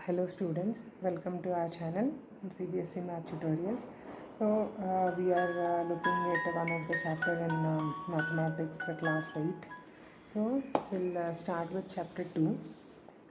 Hello students, welcome to our channel CBSE Maths tutorials. So we are looking at one of the chapter in mathematics class 8. So we'll start with chapter 2,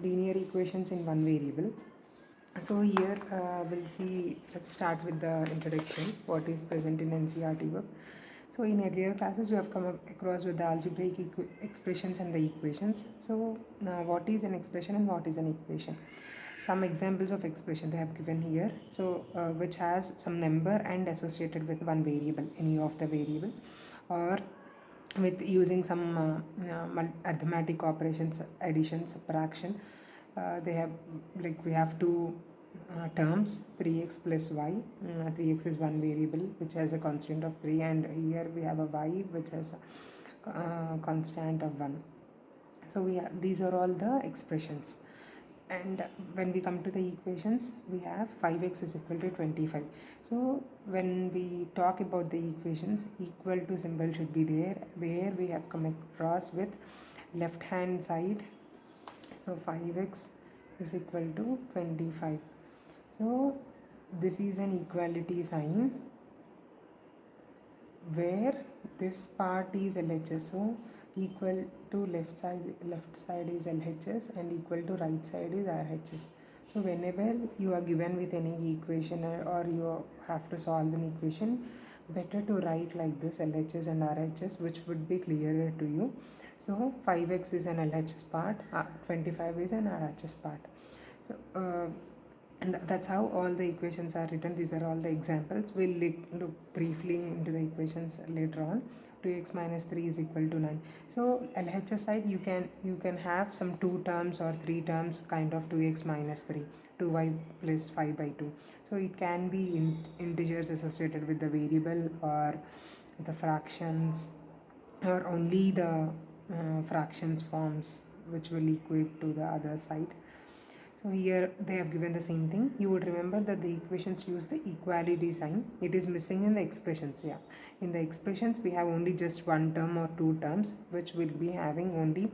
linear equations in one variable. So here we'll see, let's start with the introduction, what is present in NCERT book. So in earlier classes we have come across with the algebraic expressions and the equations. So what is an expression and what is an equation? Some examples of expression they have given here, so which has some number and associated with one variable, any of the variable, or with using some arithmetic operations, addition, subtraction. They have, like, we have two terms, 3x plus y. 3x is one variable which has a constant of 3, and here we have a y which has a constant of 1. So we have, these are all the expressions. And when we come to the equations, we have 5x is equal to 25. So when we talk about the equations, equal to symbol should be there, where we have come across with left hand side. So 5x is equal to 25. So this is an equality sign where this part is LHS. So equal to left side is LHS and equal to right side is RHS. So whenever you are given with any equation or you have to solve an equation, better to write like this, LHS and RHS, which would be clearer to you. So 5x is an LHS part, 25 is an RHS part. So and that's how all the equations are written. These are all the examples. We'll look briefly into the equations later on. 2x minus 3 is equal to 9. So LHS side, you can have some 2 terms or 3 terms, kind of 2x minus 3, 2y plus 5 by 2. So it can be integers associated with the variable, or the fractions, or only the fractions forms which will equate to the other side. So here they have given the same thing. You would remember that the equations use the equality sign. It is missing in the expressions. Yeah, in the expressions we have only just one term or two terms, which will be having only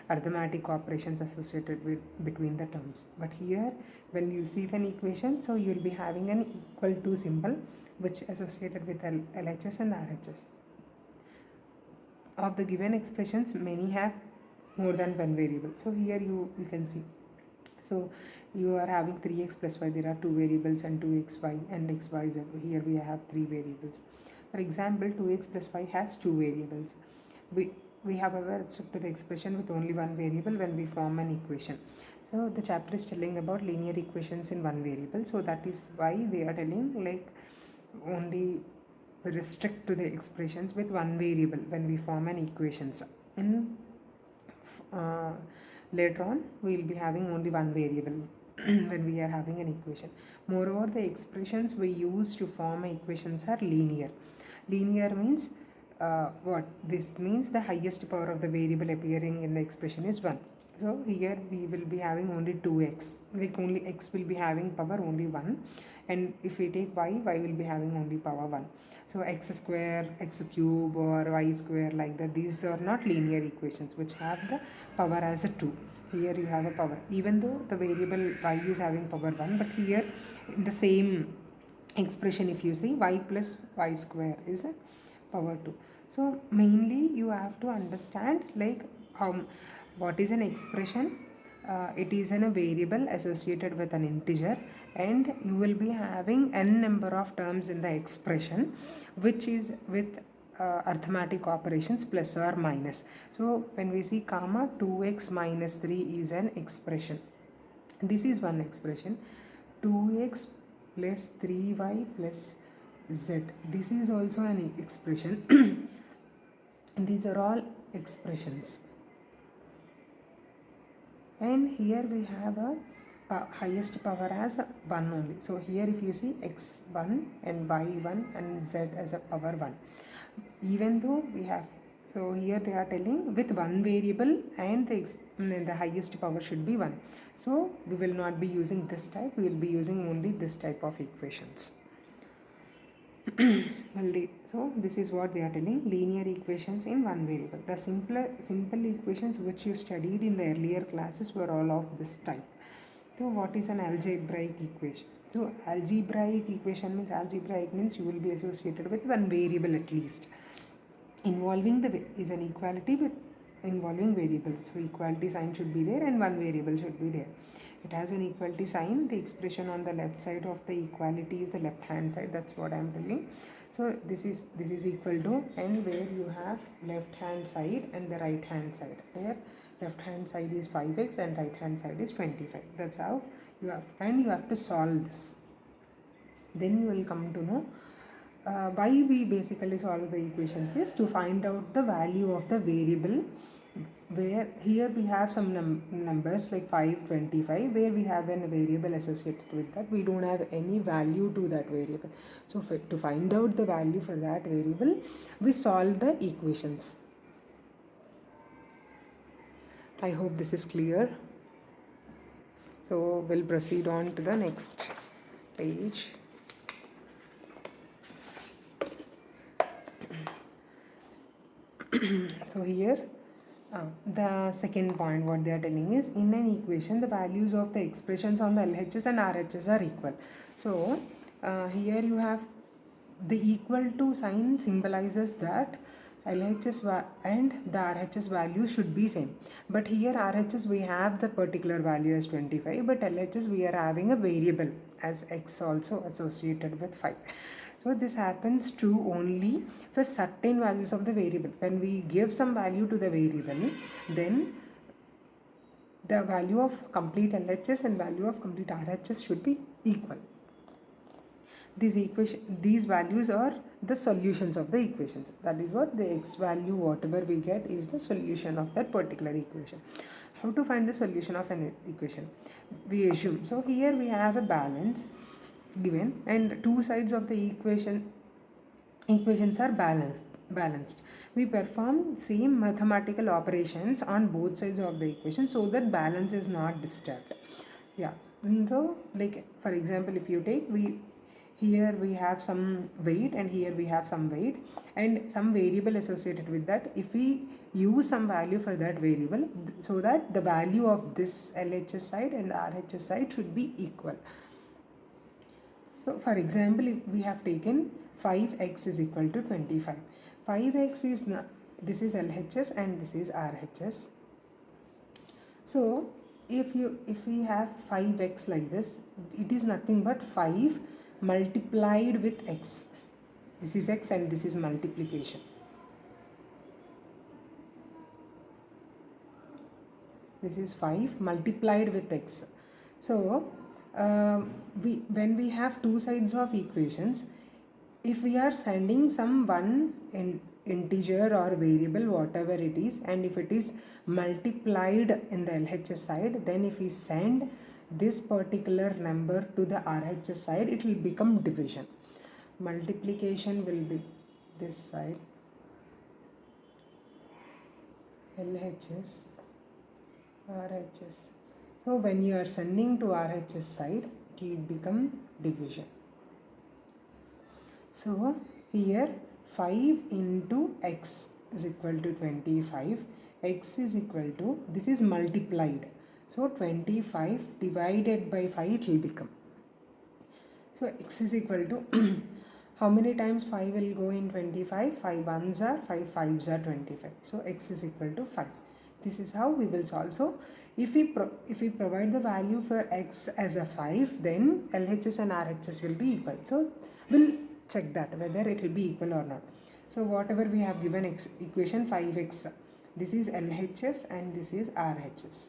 arithmetic operations associated with between the terms. But here when you see an equation, so you will be having an equal to symbol which associated with LHS and RHS. Of the given expressions, many have more than one variable. So here you can see. So you are having 3x plus y, there are two variables, and 2xy and xyz. Here we have three variables. For example, 2x plus y has two variables. We however stuck to the expression with only one variable when we form an equation. So the chapter is telling about linear equations in one variable. So that is why they are telling, like, only restrict to the expressions with one variable when we form an equations. In later on we will be having only one variable when we are having an equation. Moreover, the expressions we use to form equations are linear. Linear means what? This means the highest power of the variable appearing in the expression is 1. So here we will be having only 2x, like only x will be having power only 1, and if we take y will be having only power 1. So x square, x cube, or y square, like that, these are not linear equations which have the power as a 2. Here you have a power, even though the variable y is having power 1, but here in the same expression, if you see, y plus y square is a power 2. So mainly you have to understand, like, what is an expression. It is in a variable associated with an integer, and you will be having n number of terms in the expression, which is with arithmetic operations plus or minus. So when we see comma, 2x minus 3 is an expression. This is one expression. 2x plus 3y plus z, this is also an expression. These are all expressions. And here we have a highest power as 1 only. So here if you see x1 and y1 and z as a power 1, even though we have, so here they are telling with one variable and the highest power should be 1. So we will not be using this type, we will be using only this type of equations. So this is what they are telling, linear equations in one variable. The simple equations which you studied in the earlier classes were all of this type. So what is an algebraic equation? So algebraic means you will be associated with one variable at least. Involving is an equality with involving variables. So equality sign should be there and one variable should be there. It has an equality sign. The expression on the left side of the equality is the left hand side. That's what I am telling. So this is equal to, and where you have left hand side and the right hand side. Where left hand side is 5x and right hand side is 25. That's how you have, and you have to solve this. Then you will come to know why we basically solve the equations is to find out the value of the variable, where here we have some numbers like 5, 25, where we have a variable associated with that. We don't have any value to that variable. So to find out the value for that variable, we solve the equations. I hope this is clear. So we'll proceed on to the next page. So here the second point what they are telling is, in an equation the values of the expressions on the LHS and RHS are equal. So here you have the equal to sign symbolizes that LHS and the RHS value should be same. But here RHS we have the particular value as 25, but LHS we are having a variable as x also associated with 5. So this happens true only for certain values of the variable. When we give some value to the variable, then the value of complete LHS and value of complete RHS should be equal. These values are the solutions of the equations. That is what the x value whatever we get is the solution of that particular equation. How to find the solution of an equation? We assume. So here we have a balance given and two sides of the equations are balanced. We perform same mathematical operations on both sides of the equation so that balance is not disturbed. Yeah. So like for example, if you take here we have some weight and here we have some weight and some variable associated with that. If we use some value for that variable, so that the value of this LHS side and the RHS side should be equal. So for example, if we have taken 5x is equal to 25. 5x is this is LHS and this is RHS. So if we have 5x like this, it is nothing but 5 multiplied with x. This is x and this is multiplication. This is 5 multiplied with x. So when we have two sides of equations, if we are sending some one integer or variable whatever it is, and if it is multiplied in the LHS side, then if we send this particular number to the RHS side, it will become division. Multiplication will be this side, LHS, RHS. So when you are sending to RHS side, it will become division. So here 5 into x is equal to 25. X is equal to, this is multiplied. So 25 divided by 5 it will become. So x is equal to how many times 5 will go in 25? 5 ones are 5 fives are 25. So x is equal to 5. This is how we will solve. So if we provide the value for x as a 5, then LHS and RHS will be equal. So we'll check that whether it will be equal or not. So whatever we have given equation 5x, this is LHS and this is RHS.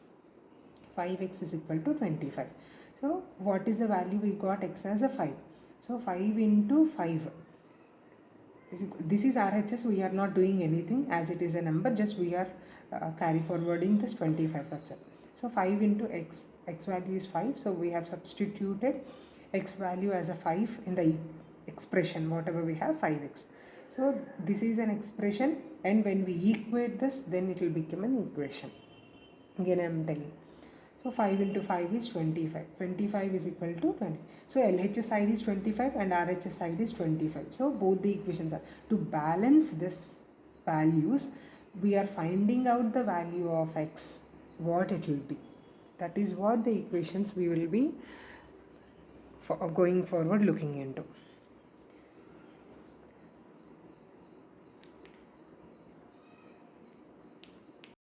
5x is equal to 25. So what is the value we got? X as a 5. So 5 into 5. This is RHS. We are not doing anything as it is a number. Just we are carry forwarding this 25. That's it. So 5 into x. X value is 5. So we have substituted x value as a 5 in the expression whatever we have 5x. So this is an expression, and when we equate this, then it will become an equation. Again I am telling. So 5 into 5 is 25. 25 is equal to 20. So LHS side is 25 and RHS side is 25. So both the equations are. To balance this values, we are finding out the value of x, what it will be. That is what the equations we will be going forward looking into.